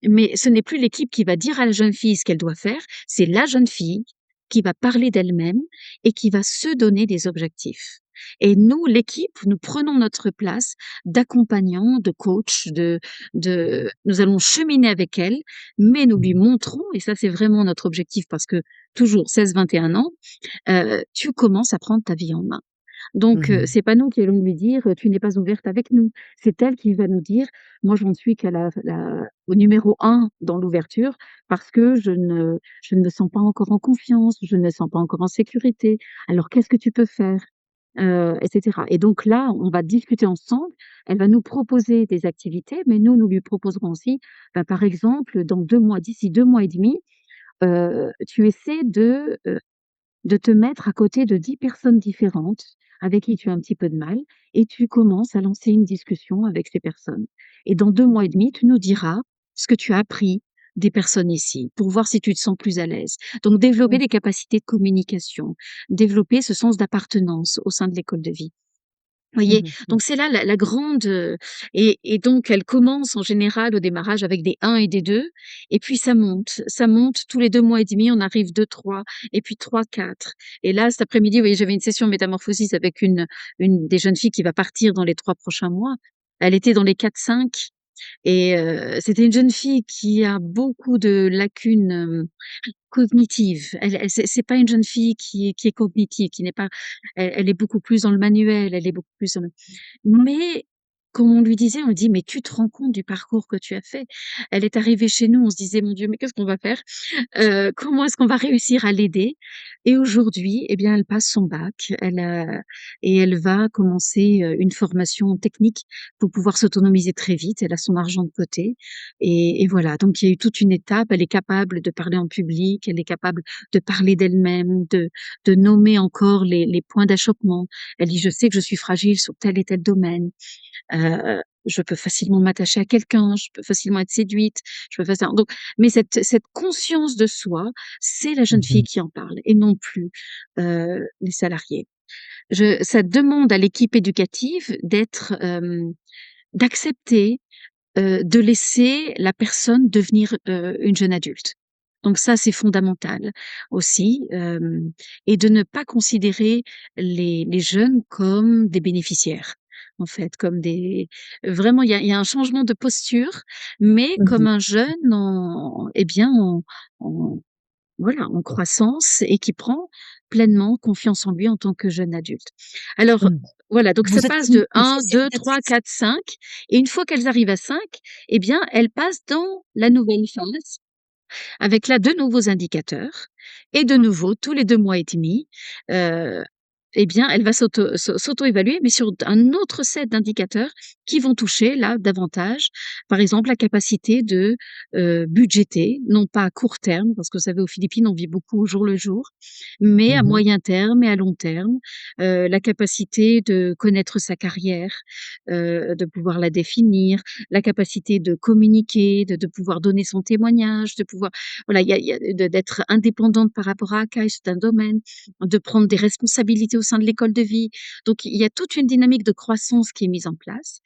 mais ce n'est plus l'équipe qui va dire à la jeune fille ce qu'elle doit faire, c'est la jeune fille qui va parler d'elle-même et qui va se donner des objectifs. Et nous, l'équipe, nous prenons notre place d'accompagnant, de coach, nous allons cheminer avec elle, mais nous lui montrons, et ça c'est vraiment notre objectif parce que toujours 16-21 ans, tu commences à prendre ta vie en main. Donc Mmh. c'est pas nous qui allons lui dire: «Tu n'es pas ouverte avec nous». C'est elle qui va nous dire: «Moi, j'en suis qu'à la au numéro un dans l'ouverture parce que je ne me sens pas encore en confiance, je ne me sens pas encore en sécurité. Alors qu'est-ce que tu peux faire?» Et cetera et donc là, on va discuter ensemble. Elle va nous proposer des activités, mais nous lui proposerons aussi, par exemple, dans 2 mois, d'ici 2 mois et demi, tu essaies de te mettre à côté de 10 personnes différentes avec qui tu as un petit peu de mal et tu commences à lancer une discussion avec ces personnes. Et dans 2 mois et demi, tu nous diras ce que tu as appris des personnes ici pour voir si tu te sens plus à l'aise. Donc développer Mmh. les capacités de communication, développer ce sens d'appartenance au sein de l'école de vie. Voyez? Mmh mh. Donc c'est là la grande, et donc elle commence en général au démarrage avec des 1 et des 2 et puis ça monte tous les 2 mois et demi, on arrive 2-3 et puis 3-4 et là cet après-midi, vous voyez, j'avais une session métamorphosis avec une des jeunes filles qui va partir dans les 3 prochains mois. Elle était dans les 4-5 et c'était une jeune fille qui a beaucoup de lacunes, cognitives. Elle c'est pas une jeune fille qui est cognitive, qui n'est pas elle est beaucoup plus dans le manuel, elle est beaucoup plus dans le mais comme on lui disait, on lui dit: «Mais tu te rends compte du parcours que tu as fait?» Elle est arrivée chez nous, on se disait: «Mon Dieu, mais qu'est-ce qu'on va faire? Comment est-ce qu'on va réussir à l'aider?» Et aujourd'hui, eh bien, elle passe son bac, et elle va commencer, une formation technique pour pouvoir s'autonomiser très vite. Elle a son argent de côté et voilà, donc il y a eu toute une étape. Elle est capable de parler en public, elle est capable de parler d'elle-même, de nommer encore les points d'achoppement. Elle dit: «Je sais que je suis fragile sur tel et tel domaine». Je peux facilement m'attacher à quelqu'un, je peux facilement être séduite, je peux facilement donc mais cette conscience de soi, c'est la jeune fille Mmh. qui en parle et non plus, les salariés. Je Ça demande à l'équipe éducative d'accepter, de laisser la personne devenir, une jeune adulte. Donc ça, c'est fondamental aussi, et de ne pas considérer les jeunes comme des bénéficiaires, en fait, comme des vraiment, il y a un changement de posture, mais comme Mmh. un jeune en eh bien, en voilà, en croissance et qui prend pleinement confiance en lui en tant que jeune adulte. Alors Mmh. voilà, donc ça Vous êtes passe comme de une 1, 2, 3, 4, 5 et une fois qu'elles arrivent à 5, eh bien, elles passent dans la nouvelle phase avec là de nouveaux indicateurs et de nouveau tous les 2 mois et demi, heu, eh bien, elle va s'auto-évaluer, mais sur un autre set d'indicateurs qui vont toucher là davantage, par exemple, la capacité de, budgéter, non pas à court terme, parce que vous savez aux Philippines, on vit beaucoup au jour le jour, mais à Mmh. moyen terme et à long terme, la capacité de connaître sa carrière, de pouvoir la définir, la capacité de communiquer, de pouvoir donner son témoignage, de pouvoir voilà, il y a d'être indépendante par rapport à c'est un domaine, de prendre des responsabilités au sein de l'école de vie. Donc il y a toute une dynamique de croissance qui est mise en place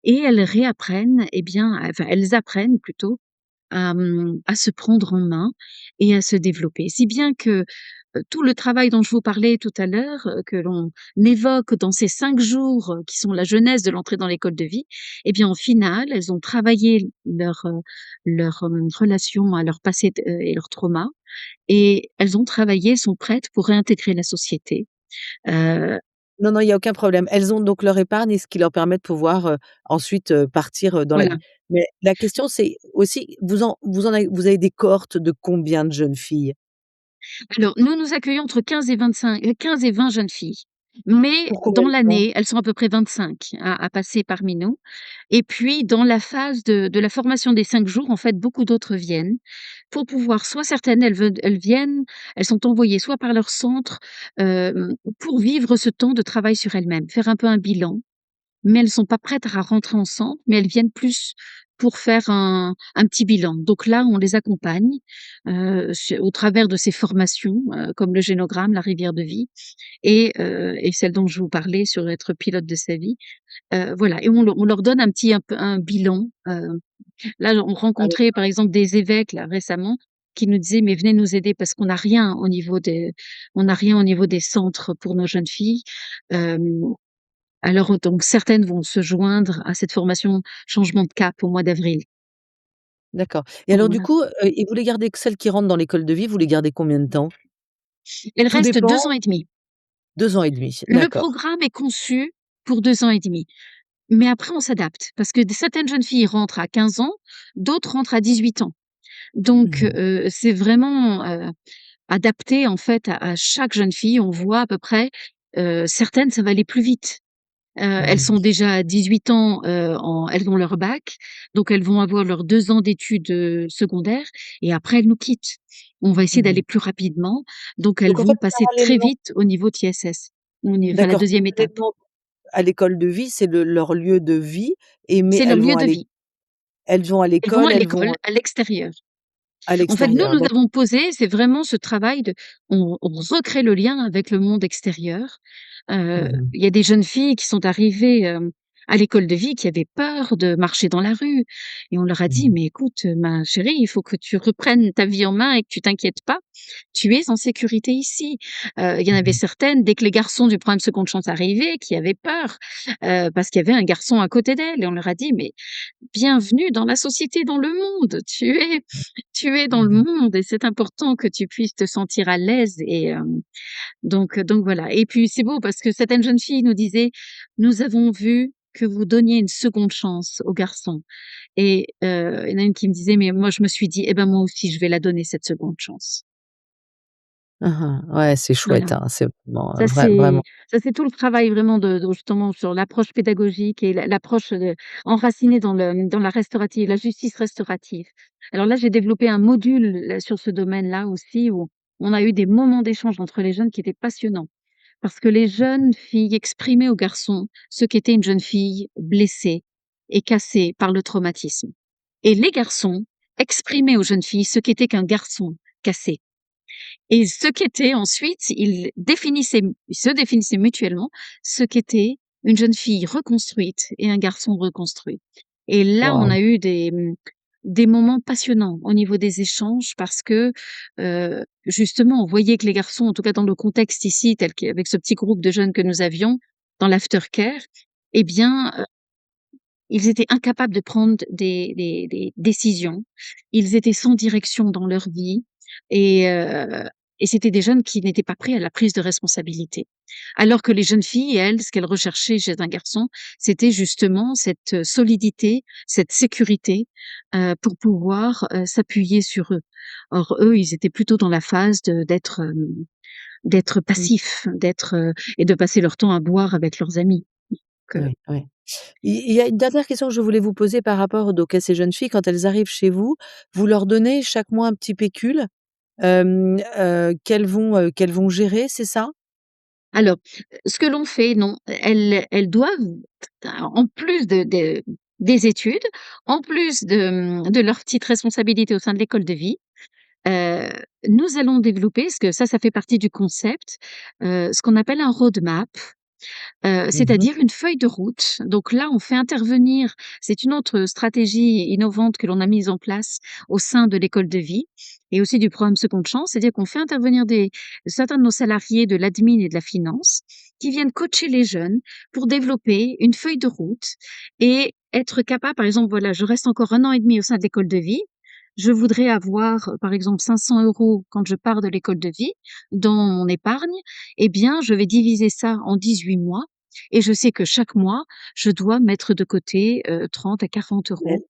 et elles réapprennent, eh bien, enfin elles apprennent plutôt à se prendre en main et à se développer. Si bien que, tout le travail dont je vous parlais tout à l'heure, que l'on évoque dans ces 5 jours, qui sont la genèse de l'entrée dans l'école de vie, eh bien, au final, elles ont travaillé relation à leur passé et leur trauma et elles ont travaillé, sont prêtes pour réintégrer la société. Heu, Non, non, il y a aucun problème. Elles ont donc leur épargne et ce qui leur permet de pouvoir, ensuite, partir, dans la voilà. vie. Mais la question, c'est aussi, vous avez des cohortes de combien de jeunes filles? Alors, nous accueillons entre 15 et 20 jeunes filles. Mais Pour combien dans de temps? l'année, elles sont à peu près 25 à passer parmi nous. Et puis, dans la phase de la formation des 5 jours, en fait, beaucoup d'autres viennent pour pouvoir soit certaines, elles viennent, elles sont envoyées soit par leur centre, pour vivre ce temps de travail sur elles-mêmes, faire un peu un bilan. Mais elles sont pas prêtes à rentrer en centre, mais elles viennent plus pour faire un petit bilan. Donc là, on les accompagne, au travers de ces formations, comme le génogramme, la rivière de vie et celle dont je vous parlais sur être pilote de sa vie. Voilà et on leur donne un peu un bilan. Là, on Ah oui. rencontrait par exemple des évêques là récemment qui nous disaient: «Mais venez nous aider parce qu'on n'a rien au niveau des centres pour nos jeunes filles». Hem alors, donc certaines vont se joindre à cette formation changement de cap au mois d'avril. D'accord et alors du Voilà. coup, et vous les gardez que celles qui rentrent dans l'école de vie, vous les gardez combien de temps? Elle Tout reste dépend? 2 ans et demi. 2 ans et demi, Le d'accord. programme est conçu pour 2 ans et demi, mais après on s'adapte parce que certaines jeunes filles rentrent à 15 ans, d'autres rentrent à 18 ans. Donc Mmh. c'est vraiment, adapté en fait à chaque jeune fille. On voit à peu près, certaines ça va aller plus vite. Elles Mmh. sont déjà à 18 ans, elles ont leur bac, donc elles vont avoir leurs 2 ans d'études, secondaires et après elles nous quittent. On va essayer d'aller Mmh. plus rapidement, donc elles Donc en fait, vont passer très parallèlement vite au niveau TSS. Enfin la d'accord, deuxième étape. parallèlement à l'école de vie, c'est leur lieu de vie et mais C'est leur lieu de vie. elles vont à Elles vont l'école, à elles l'école, vont à l'extérieur. à En fait, nous, l'extérieur, nous avons posé, c'est vraiment ce travail de on recrée le lien avec le monde extérieur. Mmh. Il y a des jeunes filles qui sont arrivées, à l'école de vie qui avaient peur de marcher dans la rue et on leur a dit: Mmh. «Mais écoute, ma chérie, il faut que tu reprennes ta vie en main et que tu t'inquiètes pas. Tu es en sécurité ici». Il y en avait Mmh. certaines, dès que les garçons du programme Seconde Chance arrivaient, qui avaient peur, parce qu'il y avait un garçon à côté d'elles et on leur a dit: «Mais bienvenue dans la société, dans le monde. Tu es dans le Mmh. monde et c'est important que tu puisses te sentir à l'aise et donc voilà et puis c'est beau parce que certaines jeunes filles nous disaient: «Nous avons vu que vous donniez une seconde chance aux garçons» et il y en a une qui me disait: «Mais moi je me suis dit: "Eh ben, moi aussi je vais la donner cette seconde chance"». Mmh. Ouais, c'est Voilà. chouette, hein, c'est vraiment, Ça vraiment. c'est ça c'est tout le travail vraiment de justement sur l'approche pédagogique et l'approche, enracinée dans la restaurative, la justice restaurative. Alors là, j'ai développé un module là sur ce domaine-là aussi où on a eu des moments d'échange entre les jeunes qui étaient passionnants. Parce que les jeunes filles exprimaient aux garçons ce qu'était une jeune fille blessée et cassée par le traumatisme. Et les garçons exprimaient aux jeunes filles ce qu'était qu'un garçon cassé. Et ce qu'était ensuite, ils se définissaient mutuellement ce qu'était une jeune fille reconstruite et un garçon reconstruit. Et là, on Waouh! a eu des moments passionnants au niveau des échanges parce que, justement, on voyait que les garçons, en tout cas dans le contexte ici, tel qu'avec ce petit groupe de jeunes que nous avions dans l'aftercare, eh bien, ils étaient incapables de prendre des décisions. Ils étaient sans direction dans leur vie et heu et c'était des jeunes qui n'étaient pas prêts à la prise de responsabilité. Alors que les jeunes filles, elles, ce qu'elles recherchaient chez un garçon, c'était justement cette, solidité, cette sécurité, pour pouvoir, s'appuyer sur eux. Or eux, ils étaient plutôt dans la phase d'être Mmh. passifs, et de passer leur temps à boire avec leurs amis. Donc Oui, oui. Il y a une dernière question que je voulais vous poser par rapport donc à ces jeunes filles, quand elles arrivent chez vous, vous leur donnez chaque mois un petit pécule, qu'elles vont gérer, c'est ça? Alors, ce que l'on fait, non, elles doivent, en plus des études, en plus de leur petite responsabilité au sein de l'école de vie, heu, nous allons développer, parce que ça fait partie du concept, ce qu'on appelle un roadmap. Mmh mh. C'est-à-dire une feuille de route. Donc là, on fait intervenir c'est une autre stratégie innovante que l'on a mise en place au sein de l'école de vie et aussi du programme Seconde Chance. C'est-à-dire qu'on fait intervenir certains de nos salariés de l'admin et de la finance qui viennent coacher les jeunes pour développer une feuille de route et être capable, par exemple, voilà, je reste encore 1 an et demi au sein de l'école de vie. Je voudrais avoir, par exemple, 500 € quand je pars de l'école de vie dans mon épargne. Eh bien, je vais diviser ça en 18 mois et je sais que chaque mois, je dois mettre de côté, 30 à 40 Mais euros.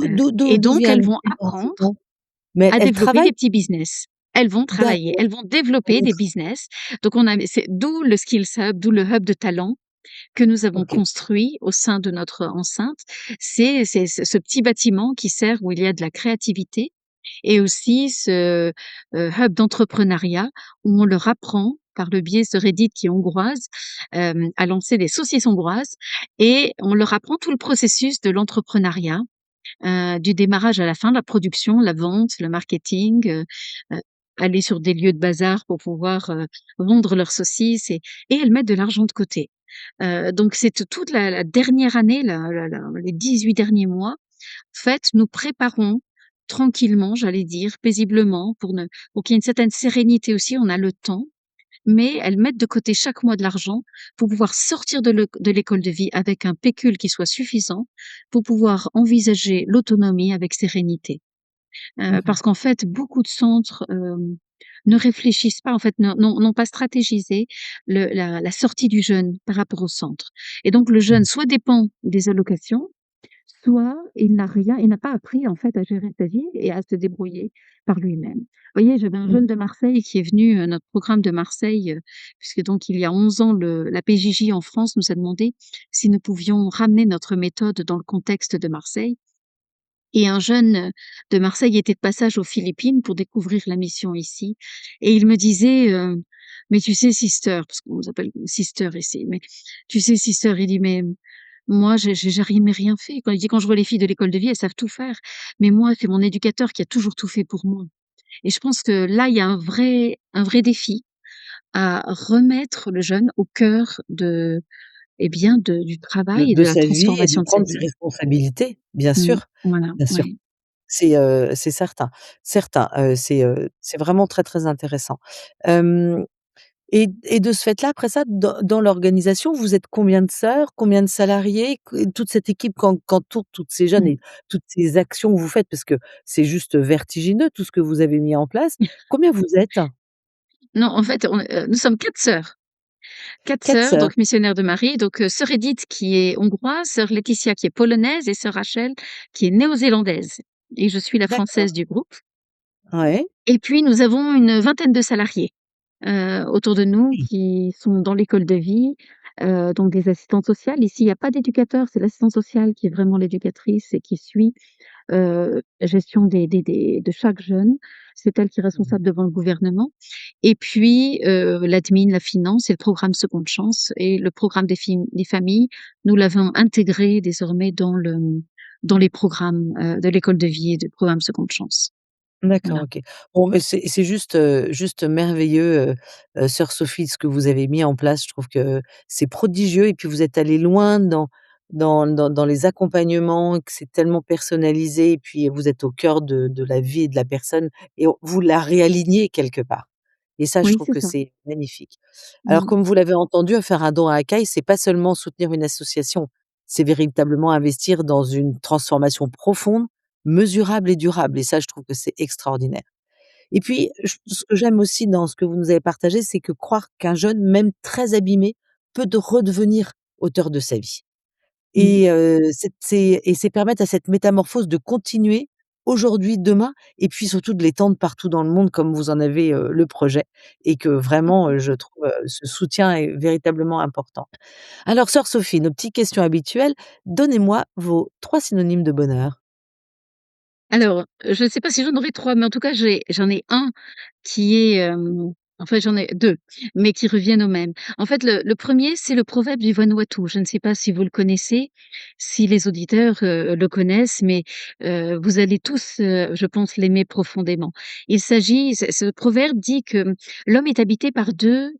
Et d'où donc vient elles l'idée vont dans ce apprendre temps? Mais à elles développer travaillent? des petits business. Elles vont travailler, D'accord. elles vont développer des business. Donc on a c'est d'où le Skills Hub, d'où le hub de talent que nous avons OK. construit au sein de notre enceinte. C'est ce petit bâtiment qui sert où il y a de la créativité et aussi ce, hub d'entrepreneuriat où on leur apprend par le biais de Reddit qui est hongroise, à lancer des saucisses hongroises et on leur apprend tout le processus de l'entrepreneuriat, du démarrage à la fin, la production, la vente, le marketing, heu, aller sur des lieux de bazar pour pouvoir, vendre leurs saucisses et elles mettent de l'argent de côté. Donc c'est toute la dernière année, la les 18 derniers mois, en fait, nous préparons tranquillement, j'allais dire, paisiblement pour qu'il y ait une certaine sérénité aussi, on a le temps, mais elles mettent de côté chaque mois de l'argent pour pouvoir sortir de l'école de vie avec un pécule qui soit suffisant pour pouvoir envisager l'autonomie avec sérénité. Mmh mh. Parce qu'en fait, beaucoup de centres, ne réfléchissent pas en fait, n'ont pas stratégisé la sortie du jeune par rapport au centre et donc le jeune Mmh. soit dépend des allocations, soit il n'a pas appris en fait à gérer sa vie et à se débrouiller par lui-même. Vous voyez, j'avais un Mmh. jeune de Marseille qui est venu, notre programme de Marseille, puisque donc il y a 11 ans la PJJ en France nous a demandé si nous pouvions ramener notre méthode dans le contexte de Marseille et un jeune, de Marseille était de passage aux Philippines pour découvrir la mission ici et il me disait, «Mais tu sais sister», parce qu'on nous appelle sister ici, «Mais tu sais sister», il dit: «Mais moi j'ai jamais rien fait». Quand il dit: «Quand je vois les filles de l'école de vie, elles savent tout faire, mais moi c'est mon éducateur qui a toujours tout fait pour moi» et je pense que là, il y a un vrai défi à remettre le jeune au cœur de, eh bien, du travail et De de la sa vie et de transformation de sa prendre ses vie. responsabilités, bien Mmh. sûr, Voilà, bien sûr. ouais. C'est certain, certain, c'est vraiment très, très intéressant. Hem et de ce fait-là, après ça, dans l'organisation, vous êtes combien de sœurs? Combien de salariés? Toute cette équipe qu'entourent toutes ces jeunes Mmh. et toutes ces actions que vous faites, parce que c'est juste vertigineux tout ce que vous avez mis en place. Combien vous êtes? Non, en fait, nous sommes 4 sœurs. 4 4 sœurs, sœurs. donc missionnaires de Marie, donc sœur Edith qui est hongroise, sœur Laetitia qui est polonaise et sœur Rachel qui est néo-zélandaise et je suis la D'accord. française du groupe Ouais. et puis nous avons une vingtaine de salariés, autour de nous Oui. qui sont dans l'école de vie, donc des assistantes sociales. Ici, il y a pas d'éducateur, c'est l'assistante sociale qui est vraiment l'éducatrice et qui suit gestion de chaque jeune. C'est elle qui est Mmh. responsable devant le gouvernement et puis, l'admin, la finance et le programme Seconde Chance et le programme des familles, nous l'avons intégré désormais dans les programmes, de l'école de vie et du programme Seconde Chance. D'accord, Voilà. OK. Bon, mais c'est juste merveilleux, sœur Sophie, ce que vous avez mis en place. Je trouve que c'est prodigieux et puis vous êtes allés loin dans les accompagnements, que c'est tellement personnalisé et puis vous êtes au cœur de la vie et de la personne et vous la réalignez quelque part et ça, je Oui, trouve c'est que ça. c'est magnifique. Alors Mmh. comme vous l'avez entendu, faire un don à Akai, c'est pas seulement soutenir une association, c'est véritablement investir dans une transformation profonde, mesurable et durable et ça, je trouve que c'est extraordinaire. Et puis, ce que j'aime aussi dans ce que vous nous avez partagé, c'est que croire qu'un jeune, même très abîmé, peut de redevenir auteur de sa vie. Mmh. C'est permettre à cette métamorphose de continuer aujourd'hui, demain et puis surtout de l'étendre partout dans le monde comme vous en avez, le projet et que vraiment, je trouve, ce soutien est véritablement important. Alors sœur Sophie, nos petites questions habituelles, donnez-moi vos 3 synonymes de bonheur. Alors, je ne sais pas si j'en aurai 3, mais en tout cas, j'en ai un qui est, en fait, j'en ai 2, mais qui reviennent au même. En fait, le 1er, c'est le proverbe du Vanuatu. Je ne sais pas si vous le connaissez, si les auditeurs, le connaissent, mais vous allez tous, je pense, l'aimer profondément. Il s'agit ce proverbe dit que, l'homme est habité par 2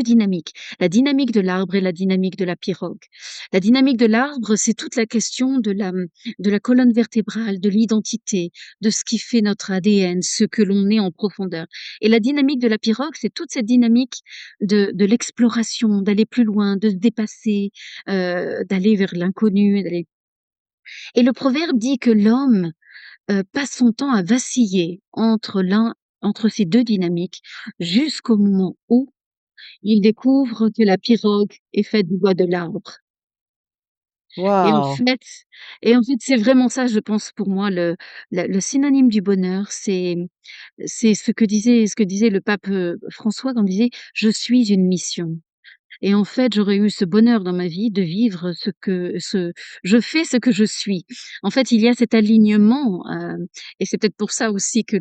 dynamiques, la dynamique de l'arbre et la dynamique de la pirogue. La dynamique de l'arbre, c'est toute la question de la colonne vertébrale, de l'identité, de ce qui fait notre ADN, ce que l'on est en profondeur. Et la dynamique de la pirogue, c'est toute cette dynamique de l'exploration, d'aller plus loin, de se dépasser, d'aller vers l'inconnu, et le proverbe dit que l'homme, passe son temps à vaciller entre ces 2 dynamiques jusqu'au moment où il découvre que la pirogue est faite du bois de l'arbre. Et en Waouh! fait c'est vraiment ça, je pense, pour moi, le synonyme du bonheur, c'est ce que disait le pape, François quand il disait: «Je suis une mission». Et en fait, j'aurais eu ce bonheur dans ma vie de vivre je fais ce que je suis. En fait, il y a cet alignement, et c'est peut-être pour ça aussi que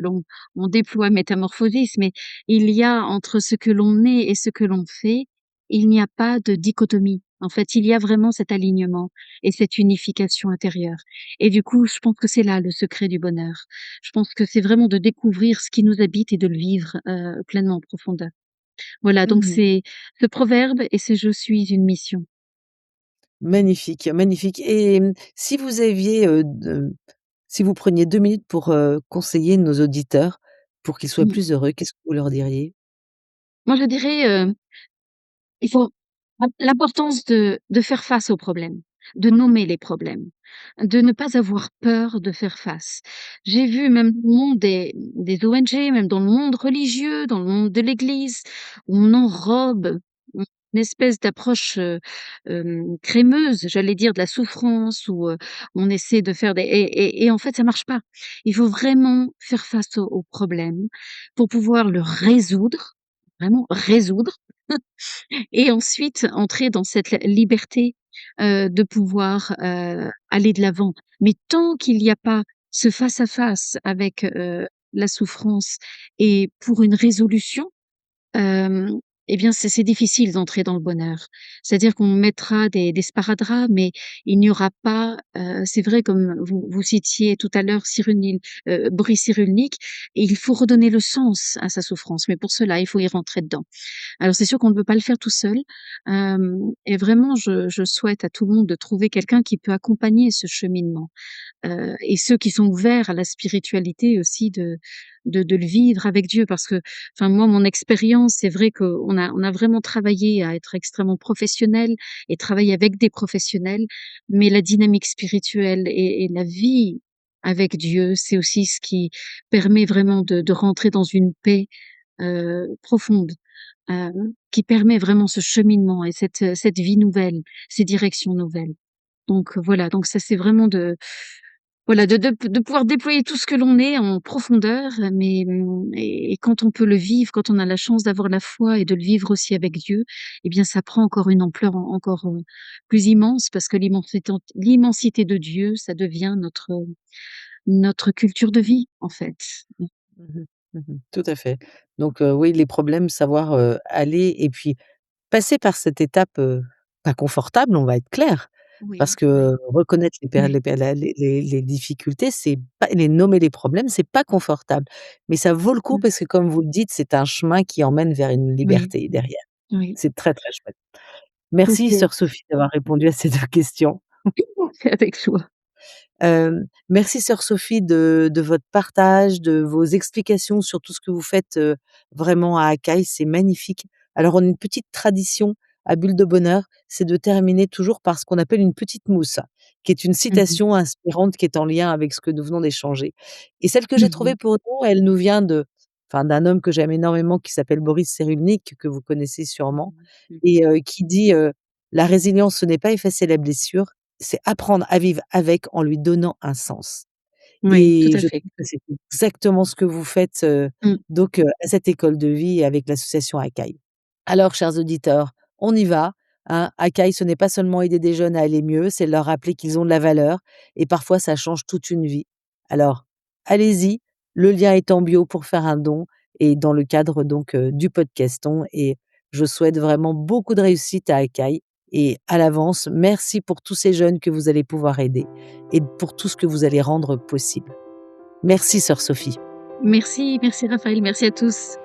on déploie Métamorphosis, mais il y a entre ce que l'on est et ce que l'on fait, il n'y a pas de dichotomie. En fait, il y a vraiment cet alignement et cette unification intérieure. Et du coup, je pense que c'est là le secret du bonheur. Je pense que c'est vraiment de découvrir ce qui nous habite et de le vivre, pleinement en profondeur. Voilà, donc Mmh. c'est ce proverbe et c'est «Je suis une mission». Magnifique, magnifique et si vous aviez, si vous preniez 2 minutes pour, conseiller nos auditeurs, pour qu'ils soient Mmh. plus heureux, qu'est-ce que vous leur diriez? Moi, je dirais, il faut l'importance de faire face aux problèmes. de nommer les problèmes, de ne pas avoir peur de faire face. J'ai vu même dans le monde des ONG, même dans le monde religieux, dans le monde de l'Église, où on enrobe une espèce d'approche, crémeuse, j'allais dire, de la souffrance où, on essaie de faire des et en fait ça marche pas. Il faut vraiment faire face au problème pour pouvoir le résoudre, vraiment résoudre et ensuite entrer dans cette liberté, de pouvoir, aller de l'avant. Mais tant qu'il y a pas ce face à face avec, la souffrance et pour une résolution, Hem et bien, c'est difficile d'entrer dans le bonheur. C'est-à-dire qu'on mettra des sparadraps, mais il n'y aura pas, c'est vrai comme vous citiez tout à l'heure Boris Cyrulnik, et il faut redonner le sens à sa souffrance, mais pour cela, il faut y rentrer dedans. Alors c'est sûr qu'on ne peut pas le faire tout seul, et vraiment je souhaite à tout le monde de trouver quelqu'un qui peut accompagner ce cheminement. Et ceux qui sont ouverts à la spiritualité aussi de le vivre avec Dieu parce que enfin moi mon expérience, c'est vrai qu'on a vraiment travaillé à être extrêmement professionnel et travailler avec des professionnels, mais la dynamique spirituelle et la vie avec Dieu, c'est aussi ce qui permet vraiment de rentrer dans une paix, profonde, qui permet vraiment ce cheminement et cette vie nouvelle, ces directions nouvelles. Donc voilà, donc ça c'est vraiment de voilà, de pouvoir déployer tout ce que l'on est en profondeur, mais et quand on peut le vivre, quand on a la chance d'avoir la foi et de le vivre aussi avec Dieu, eh bien, ça prend encore une ampleur encore, plus immense parce que l'immensité de Dieu, ça devient notre culture de vie, en fait. Mmh. Tout à fait. Donc oui, les problèmes, savoir, aller et puis passer par cette étape, pas confortable, on va être clair. Parce Oui, que oui, reconnaître oui. les difficultés, c'est pas les nommer les problèmes, c'est pas confortable. Mais ça vaut le coup Mmh. parce que comme vous le dites, c'est un chemin qui emmène vers une Oui, liberté derrière. oui, C'est très, très chouette. tout à Merci fait. sœur Sophie d'avoir répondu à ces 2 questions. Avec joie. Merci sœur Sophie de votre partage, de vos explications sur tout ce que vous faites, vraiment à Acaï, c'est magnifique. Alors on a une petite tradition à Bulle de Bonheur, c'est de terminer toujours par ce qu'on appelle une petite mousse, qui est une Mmh mh. citation inspirante qui est en lien avec ce que nous venons d'échanger. Et celle que j'ai Mmh. trouvée pour nous, elle nous vient d'un homme que j'aime énormément qui s'appelle Boris Cyrulnik, que vous connaissez sûrement Mmh. et qui dit, «La résilience, ce n'est pas effacer la blessure, c'est apprendre à vivre avec en lui donnant un sens». Oui, tout Et à je fait. trouve que c'est exactement ce que vous faites, Mmh. à cette école de vie et avec l'association Acaï. Alors, chers auditeurs, on y va, hein. Acaï, ce n'est pas seulement aider des jeunes à aller mieux, c'est leur rappeler qu'ils ont de la valeur et parfois ça change toute une vie. Alors, allez-y, le lien est en bio pour faire un don et dans le cadre du podcaston et je souhaite vraiment beaucoup de réussite à Acaï et à l'avance, merci pour tous ces jeunes que vous allez pouvoir aider et pour tout ce que vous allez rendre possible. Merci sœur Sophie. Merci, merci Raphaël, merci à tous.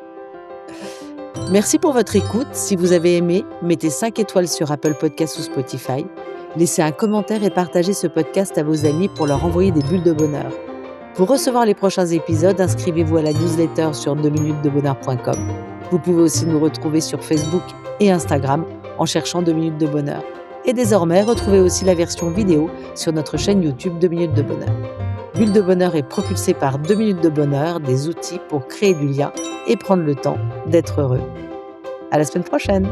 Merci pour votre écoute. Si vous avez aimé, mettez 5 étoiles sur Apple Podcasts ou Spotify. Laissez un commentaire et partagez ce podcast à vos amis pour leur envoyer des bulles de bonheur. Pour recevoir les prochains épisodes, inscrivez-vous à la newsletter sur 2minutesdebonheur.com. Vous pouvez aussi nous retrouver sur Facebook et Instagram en cherchant 2 minutes de bonheur. Et désormais, retrouvez aussi la version vidéo sur notre chaîne YouTube 2 minutes de bonheur. Bulle de bonheur est propulsée par 2 minutes de bonheur, des outils pour créer du lien et prendre le temps d'être heureux. À la semaine prochaine!